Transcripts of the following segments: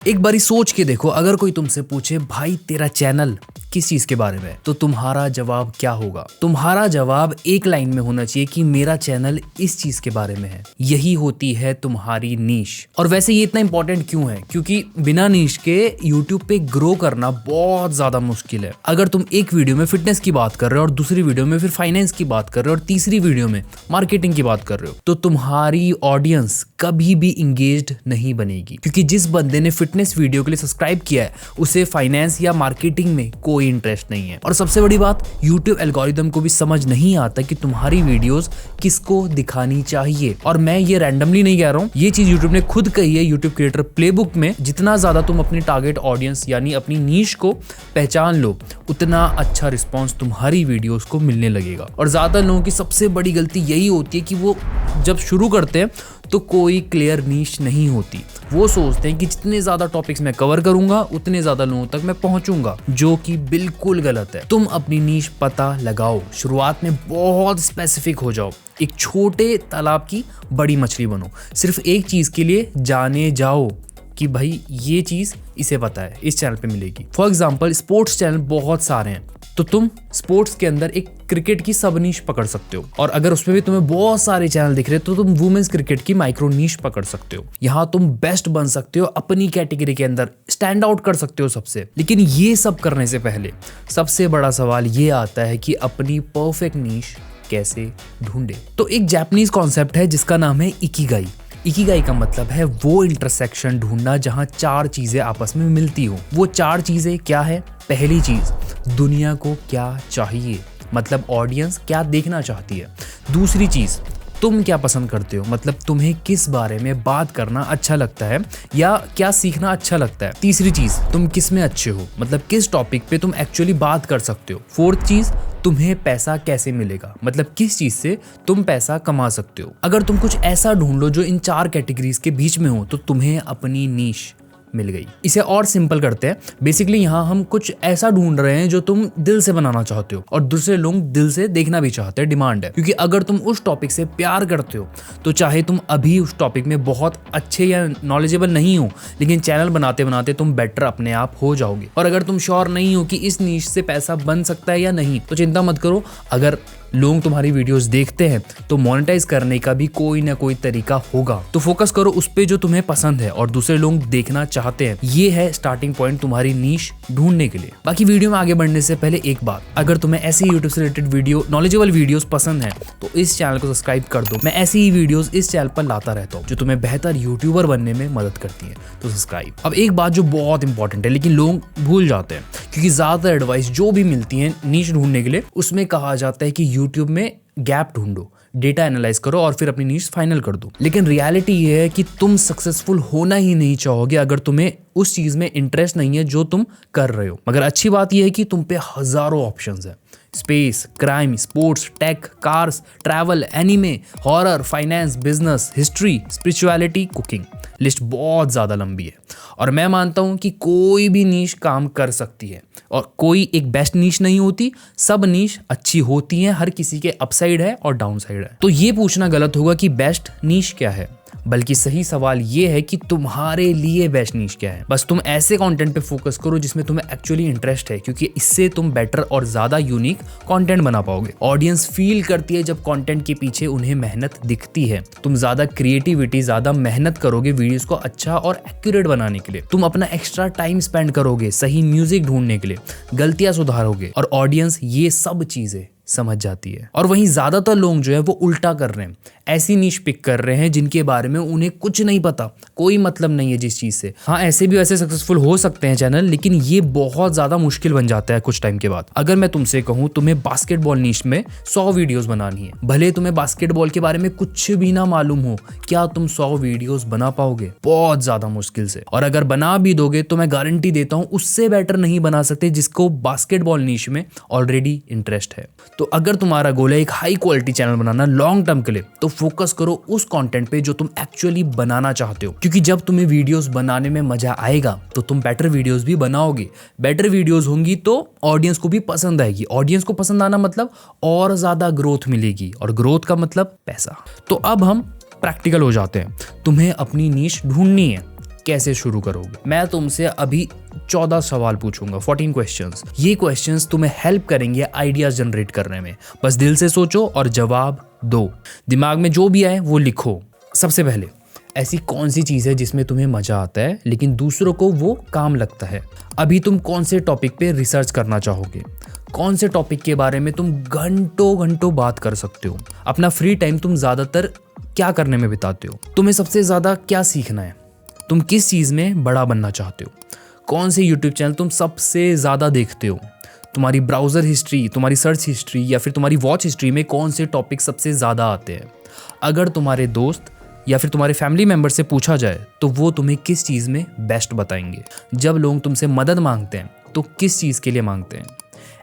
एक बारी सोच के देखो, अगर कोई तुमसे पूछे भाई तेरा चैनल किस चीज के बारे में, तो तुम्हारा जवाब क्या होगा? तुम्हारा जवाब एक लाइन में होना चाहिए कि मेरा चैनल इस चीज के बारे में है। यही होती है तुम्हारी नीश। और वैसे ये इतना इंपॉर्टेंट क्यों है? क्योंकि बिना नीश के यूट्यूब पे ग्रो करना बहुत ज्यादा मुश्किल है। अगर तुम एक वीडियो में फिटनेस की बात कर रहे हो और दूसरी वीडियो में फिर फाइनेंस की बात कर रहे हो और तीसरी वीडियो में मार्केटिंग की बात कर रहे हो, तो तुम्हारी ऑडियंस कभी भी इंगेज्ड नहीं बनेगी। क्योंकि जिस बंदे ने फिटनेस वीडियो के लिए सब्सक्राइब किया है, उसे फाइनेंस या मार्केटिंग में कोई इंटरेस्ट नहीं है। और सबसे बड़ी बात, YouTube एल्गोरिदम को भी समझ नहीं आता कि तुम्हारी वीडियोस किसको दिखानी चाहिए। और मैं ये रैंडमली नहीं कह रहा हूँ, ये चीज YouTube ने खुद कही है YouTube क्रिएटर प्लेबुक में। जितना ज्यादा तुम अपनी टारगेट ऑडियंस यानी अपनी नीश को पहचान लो, उतना अच्छा रिस्पॉन्स तुम्हारी वीडियोस को मिलने लगेगा। और ज्यादा लोगों की सबसे बड़ी गलती यही होती है कि वो जब शुरू करते हैं तो कोई क्लियर नीश नहीं होती। वो सोचते हैं कि जितने ज्यादा टॉपिक्स मैं कवर करूंगा उतने ज्यादा लोगों तक मैं पहुंचूंगा, जो कि बिल्कुल गलत है। तुम अपनी नीश पता लगाओ, शुरुआत में बहुत स्पेसिफिक हो जाओ, एक छोटे तालाब की बड़ी मछली बनो। सिर्फ एक चीज के लिए जाने जाओ कि भाई ये चीज इसे पता है, इस चैनल पे मिलेगी। फॉर एग्जाम्पल, स्पोर्ट्स चैनल बहुत सारे हैं, तो तुम स्पोर्ट्स के अंदर एक क्रिकेट की सब नीश पकड़ सकते हो। और अगर उसमें भी तुम्हें बहुत सारे चैनल दिख रहे हैं, तो तुम वुमेन्स क्रिकेट की माइक्रो नीश पकड़ सकते हो। यहाँ तुम बेस्ट बन सकते हो, अपनी कैटेगरी के अंदर स्टैंड आउट कर सकते हो सबसे। लेकिन ये सब करने से पहले सबसे बड़ा सवाल ये आता है कि अपनी परफेक्ट नीश कैसे ढूंढे। तो एक जापानीज कॉन्सेप्ट है जिसका नाम है इकिगाई। इकिगाई का मतलब है वो इंटरसेक्शन ढूंढना जहां चार चीजें आपस में मिलती हो। वो चार चीजें क्या है? पहली चीज, दुनिया को क्या चाहिए, मतलब ऑडियंस क्या देखना चाहती है। दूसरी चीज, तुम क्या पसंद करते हो, मतलब तुम्हें किस बारे में बात करना अच्छा लगता है या क्या सीखना अच्छा लगता है। तीसरी चीज, तुम किस में अच्छे हो, मतलब किस टॉपिक पे तुम एक्चुअली बात कर सकते हो। फोर्थ चीज, तुम्हें पैसा कैसे मिलेगा, मतलब किस चीज से तुम पैसा कमा सकते हो। अगर तुम कुछ ऐसा ढूंढ लो जो इन चार कैटेगरीज के बीच में हो, तो तुम्हें अपनी नीश मिल गई। इसे और सिंपल करते हैं। बेसिकली यहाँ हम कुछ ऐसा ढूंढ रहे हैं जो तुम दिल से बनाना चाहते हो और दूसरे लोग दिल से देखना भी चाहते हैं, डिमांड है। क्योंकि अगर तुम उस टॉपिक से प्यार करते हो, तो चाहे तुम अभी उस टॉपिक में बहुत अच्छे या नॉलेजेबल नहीं हो, लेकिन चैनल बनाते बनाते तुम बेटर अपने आप हो जाओगे। और अगर तुम श्योर नहीं हो कि इस नीश से पैसा बन सकता है या नहीं, तो चिंता मत करो। अगर लोग तुम्हारी वीडियोस देखते हैं तो मोनेटाइज करने का भी कोई ना कोई तरीका होगा। तो फोकस करो उस पे जो तुम्हें पसंद है और दूसरे लोग देखना चाहते हैं। ये है स्टार्टिंग पॉइंट तुम्हारी नीश ढूंढने के लिए। बाकी वीडियो में आगे बढ़ने से पहले एक बात, अगर तुम्हें ऐसी यूट्यूब से रिलेटेड वीडियो, नॉलेजेबल वीडियोस पसंद है, तो इस चैनल को सब्सक्राइब कर दो। मैं ऐसी ही वीडियोस इस चैनल पर लाता रहता हूँ जो तुम्हें बेहतर यूट्यूबर बनने में मदद करती है, तो सब्सक्राइब। अब एक बात जो बहुत इंपॉर्टेंट है लेकिन लोग भूल जाते हैं, क्योंकि ज्यादातर एडवाइस जो भी मिलती है नीश ढूंढने के लिए, उसमें कहा जाता है कि यूट्यूब में गैप ढूंढो, डेटा एनालाइज करो और फिर अपनी नीश फाइनल कर दो। लेकिन रियलिटी ये है कि तुम सक्सेसफुल होना ही नहीं चाहोगे अगर तुम्हें उस चीज में इंटरेस्ट नहीं है जो तुम कर रहे हो। मगर अच्छी बात यह है कि तुम पे हजारों ऑप्शंस है। Space, crime, sports, tech, cars, travel, anime, horror, finance, business, history, spirituality, cooking. List बहुत ज्यादा लंबी है और मैं मानता हूं कि कोई भी नीश काम कर सकती है और कोई एक बेस्ट नीश नहीं होती। सब नीश अच्छी होती हैं, हर किसी के अपसाइड है और डाउन साइड है। तो ये पूछना गलत होगा कि बेस्ट नीश क्या है, बल्कि सही सवाल ये है कि तुम्हारे लिए बेस्ट नीश क्या है। बस तुम ऐसे कंटेंट पे फोकस करो जिसमें तुम्हें एक्चुअली इंटरेस्ट है, क्योंकि इससे तुम बेटर और ज्यादा यूनिक कंटेंट बना पाओगे। ऑडियंस फील करती है जब कंटेंट के पीछे उन्हें मेहनत दिखती है। तुम ज्यादा क्रिएटिविटी, ज्यादा मेहनत करोगे वीडियोस को अच्छा और एक्यूरेट बनाने के लिए। तुम अपना एक्स्ट्रा टाइम स्पेंड करोगे सही म्यूजिक ढूंढने के लिए, गलतियां सुधारोगे और ऑडियंस ये सब चीजें समझ जाती है। और वहीं ज्यादातर लोग जो है वो उल्टा कर रहे हैं, ऐसी नीश पिक कर रहे हैं जिनके बारे में उन्हें कुछ नहीं पता, कोई मतलब नहीं है जिस चीज से। हाँ, ऐसे भी वैसे सक्सेसफुल हो सकते हैं चैनल, लेकिन ये बहुत ज्यादा मुश्किल बन जाता है कुछ टाइम के बाद। अगर मैं तुमसे कहूँ तुम्हें बास्केटबॉल नीश में 100 वीडियोस बनानी है, भले तुम्हें बास्केटबॉल के बारे में कुछ भी ना मालूम हो, क्या तुम 100 वीडियोस बना पाओगे? बहुत ज्यादा मुश्किल से। और अगर बना भी दोगे तो मैं गारंटी देता हूँ उससे बेटर नहीं बना सकते जिसको बास्केटबॉल नीश में ऑलरेडी इंटरेस्ट है। तो अगर तुम्हारा गोल है एक हाई क्वालिटी चैनल बनाना लॉन्ग टर्म के लिए, तो फोकस करो उस कंटेंट पे जो तुम एक्चुअली बनाना चाहते हो। क्योंकि जब तुम्हें वीडियोस बनाने में मजा आएगा तो तुम बेटर वीडियोस भी बनाओगे। बेटर वीडियोस होंगी तो ऑडियंस को भी पसंद आएगी। ऑडियंस को पसंद आना मतलब और ज्यादा ग्रोथ मिलेगी, और ग्रोथ का मतलब पैसा। तो अब हम प्रैक्टिकल हो जाते हैं। तुम्हें अपनी नीश ढूंढनी है। कैसे शुरू करोगे। मैं तुमसे अभी 14 सवाल पूछूंगा, 14 क्वेश्चंस। ये क्वेश्चंस तुम्हें हेल्प करेंगे आइडियाज जनरेट करने में। बस दिल से सोचो और जवाब दो। दिमाग में जो भी आए वो लिखो। सबसे पहले, ऐसी कौन सी चीज़ है जिसमें तुम्हें मजा आता है लेकिन दूसरों को वो काम लगता है। अभी तुम कौन से टॉपिक पे रिसर्च करना चाहोगे, कौन से टॉपिक के बारे में तुम घंटों घंटों बात कर सकते हो। अपना फ्री टाइम तुम ज़्यादातर क्या करने में बिताते हो, तुम्हें सबसे ज़्यादा क्या सीखना है, तुम किस चीज़ में बड़ा बनना चाहते हो, कौन से यूट्यूब चैनल तुम सबसे ज़्यादा देखते हो, तुम्हारी ब्राउज़र हिस्ट्री, तुम्हारी सर्च हिस्ट्री या फिर तुम्हारी वॉच हिस्ट्री में कौन से टॉपिक सबसे ज़्यादा आते हैं। अगर तुम्हारे दोस्त या फिर तुम्हारे फैमिली मेंबर से पूछा जाए तो वो तुम्हें किस चीज़ में बेस्ट बताएंगे। जब लोग तुमसे मदद मांगते हैं तो किस चीज़ के लिए मांगते हैं।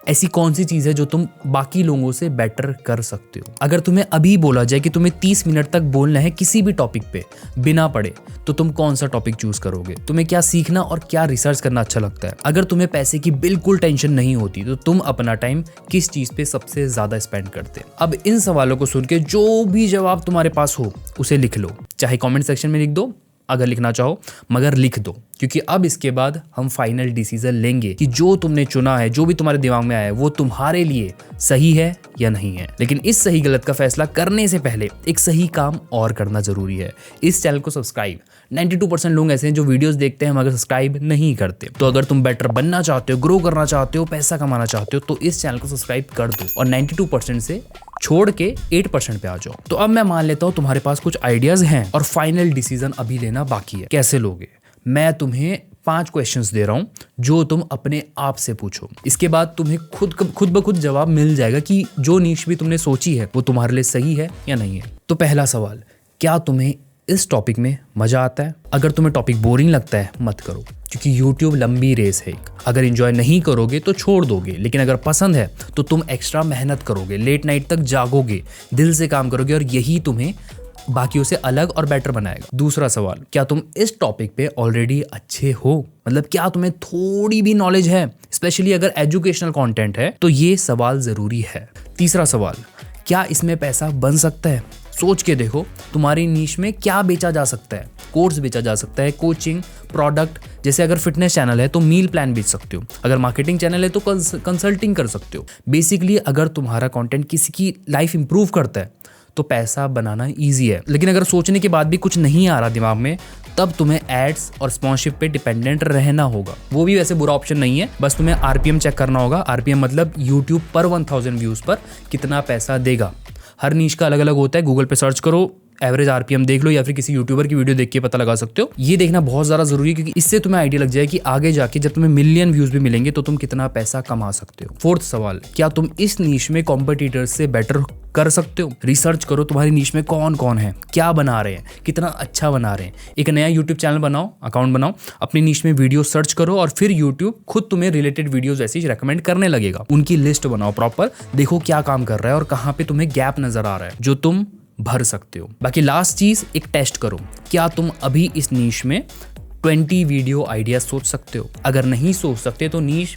ऐसी कौन सी चीज़ है जो तुम बाकी लोगों से बेटर कर सकते हो। अगर तुम्हें अभी बोला जाए कि तुम्हें 30 मिनट तक बोलना है किसी भी टॉपिक पे बिना पढ़े, तो तुम कौन सा टॉपिक चूज करोगे। तुम्हें क्या सीखना और क्या रिसर्च करना अच्छा लगता है। अगर तुम्हें पैसे की बिल्कुल टेंशन नहीं होती तो तुम अपना टाइम किस चीज़ पे सबसे ज़्यादा स्पेंड करते। अब इन सवालों को सुन के जो भी जवाब तुम्हारे पास हो उसे लिख लो, चाहे कॉमेंट सेक्शन में लिख दो अगर लिखना चाहो, मगर लिख दो, क्योंकि अब इसके बाद हम फाइनल डिसीजन लेंगे कि जो तुमने चुना है, जो भी तुम्हारे दिमाग में आया है, वो तुम्हारे लिए सही है या नहीं है। लेकिन इस सही गलत का फैसला करने से पहले एक सही काम और करना जरूरी है। इस चैनल को सब्सक्राइब। 92% लोग ऐसे हैं जो वीडियोस देखते हैं मगर सब्सक्राइब नहीं करते। तो अगर तुम बेटर बनना चाहते हो, ग्रो करना चाहते हो, पैसा कमाना चाहते हो, तो इस चैनल को सब्सक्राइब कर दो और 92% से छोड़ के 8% पे आ जाओ। तो अब मैं मान लेता हूँ तुम्हारे पास कुछ आइडियाज हैं और फाइनल डिसीजन अभी लेना बाकी है। कैसे लोगे? मैं तुम्हें 5 क्वेश्चंस दे रहा हूं जो तुम अपने आप से पूछो। इसके बाद तुम्हें खुद ब खुद जवाब मिल जाएगा कि जो नीश भी तुमने सोची है वो तुम्हारे लिए सही है या नहीं है। तो पहला सवाल, क्या तुम्हें इस टॉपिक में मजा आता है? अगर तुम्हें टॉपिक बोरिंग लगता है मत करो, क्योंकि YouTube लंबी रेस है। अगर एंजॉय नहीं करोगे तो छोड़ दोगे, लेकिन अगर पसंद है तो तुम एक्स्ट्रा मेहनत करोगे, लेट नाइट तक जागोगे, दिल से काम करोगे और यही तुम्हें बाकियों से अलग और बेटर बनाएगा। दूसरा सवाल, क्या तुम इस टॉपिक पे ऑलरेडी अच्छे हो? मतलब क्या तुम्हें थोड़ी भी नॉलेज है? स्पेशली अगर एजुकेशनल कंटेंट है तो ये सवाल जरूरी है। तीसरा सवाल, क्या इसमें पैसा बन सकता है? सोच के देखो तुम्हारी नीश में क्या बेचा जा सकता है। कोर्स बेचा जा सकता है, कोचिंग, प्रोडक्ट। जैसे अगर फिटनेस चैनल है तो मील प्लान बेच सकते हो, अगर मार्केटिंग चैनल है तो कंसल्टिंग कर सकते हो। बेसिकली अगर तुम्हारा कंटेंट किसी की लाइफ इंप्रूव करता है तो पैसा बनाना ईजी है। लेकिन अगर सोचने के बाद भी कुछ नहीं आ रहा दिमाग में, तब तुम्हें एड्स और स्पॉन्सरशिप पे डिपेंडेंट रहना होगा। वो भी वैसे बुरा ऑप्शन नहीं है, बस तुम्हें आरपीएम चेक करना होगा। आरपीएम मतलब यूट्यूब पर 1000 व्यूज पर कितना पैसा देगा। हर नीश का अलग अलग होता है। गूगल पे सर्च करो, एवरेज आरपीएम देख लो, या फिर किसी यूट्यूबर की वीडियो देख के पता लगा सकते हो। ये देखना बहुत ज़्यादा जरूरी है, क्योंकि इससे तुम्हें आइडिया लग जाए कि आगे जाके जब तुम्हें मिलियन व्यूज भी मिलेंगे तो तुम कितना पैसा कमा सकते हो। फोर्थ सवाल, क्या तुम इस नीश में कॉम्पिटिटर्स से बेटर कर सकते हो? रिसर्च करो तुम्हारी नीश में कौन कौन है, क्या बना रहे हैं, कितना अच्छा बना रहे हैं। एक नया यूट्यूब चैनल बनाओ, अकाउंट बनाओ, अपनी नीश में वीडियो सर्च करो और फिर यूट्यूब खुद तुम्हें रिलेटेड वीडियोस ऐसी रेकमेंड करने लगेगा। उनकी लिस्ट बनाओ प्रॉपर, देखो क्या काम कर रहा है और कहाँ पे तुम्हें गैप नजर आ रहा है जो तुम भर सकते हो। बाकी लास्ट चीज, एक टेस्ट करो, क्या तुम अभी इस नीश में 20 वीडियो आइडिया सोच सकते हो? अगर नहीं सोच सकते तो नीश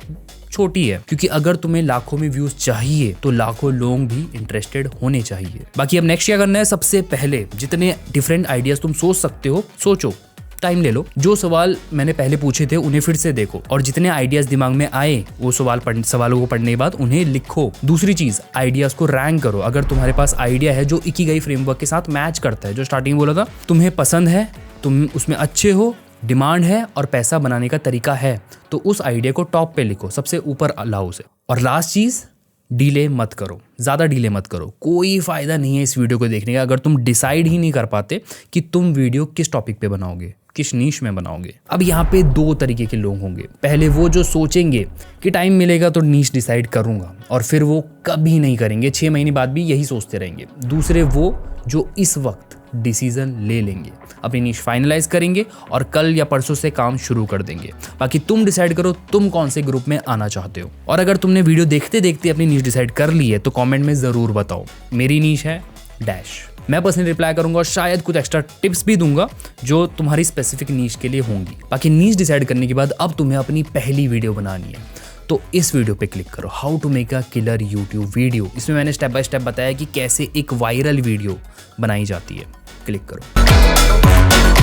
छोटी है, क्योंकि अगर तुम्हें लाखों में व्यूज चाहिए तो लाखों लोग भी इंटरेस्टेड होने चाहिए। बाकी अब नेक्स्ट क्या करना है, सबसे पहले जितने डिफरेंट आइडियाज तुम सोच सकते हो सोचो, टाइम ले लो। जो सवाल मैंने पहले पूछे थे उन्हें फिर से देखो और जितने आइडियाज दिमाग में आए वो सवालों को पढ़ने के बाद उन्हें लिखो। दूसरी चीज, आइडियाज को रैंक करो। अगर तुम्हारे पास आइडिया है जो इकिगाई फ्रेमवर्क के साथ मैच करता है, जो स्टार्टिंग बोला था, तुम्हें पसंद है, तुम उसमें अच्छे हो, डिमांड है और पैसा बनाने का तरीका है, तो उस आइडिया को टॉप पे लिखो, सबसे ऊपर लाओ उसे। और लास्ट चीज, डिले मत करो, ज़्यादा डिले मत करो। कोई फ़ायदा नहीं है इस वीडियो को देखने का अगर तुम डिसाइड ही नहीं कर पाते कि तुम वीडियो किस टॉपिक पे बनाओगे, किस नीश में बनाओगे। अब यहाँ पे 2 तरीके के लोग होंगे। पहले वो जो सोचेंगे कि टाइम मिलेगा तो नीश डिसाइड करूँगा, और फिर वो कभी नहीं करेंगे, 6 महीने बाद भी यही सोचते रहेंगे। दूसरे वो जो इस वक्त डिसीजन ले लेंगे, अपनी नीश फाइनलाइज करेंगे और कल या परसों से काम शुरू कर देंगे। बाकी तुम डिसाइड करो तुम कौन से ग्रुप में आना चाहते हो। और अगर तुमने वीडियो देखते देखते अपनी नीश डिसाइड कर ली है तो कमेंट में ज़रूर बताओ, मेरी नीश है डैश। मैं पर्सनली रिप्लाई करूंगा और शायद कुछ एक्स्ट्रा टिप्स भी दूंगा जो तुम्हारी स्पेसिफिक नीश के लिए होंगी। बाकी नीश डिसाइड करने के बाद अब तुम्हें अपनी पहली वीडियो बनानी है, तो इस वीडियो पे क्लिक करो, how to make a killer YouTube video. इसमें मैंने स्टेप बाय स्टेप बताया कि कैसे एक वायरल वीडियो बनाई जाती है। क्लिक करो।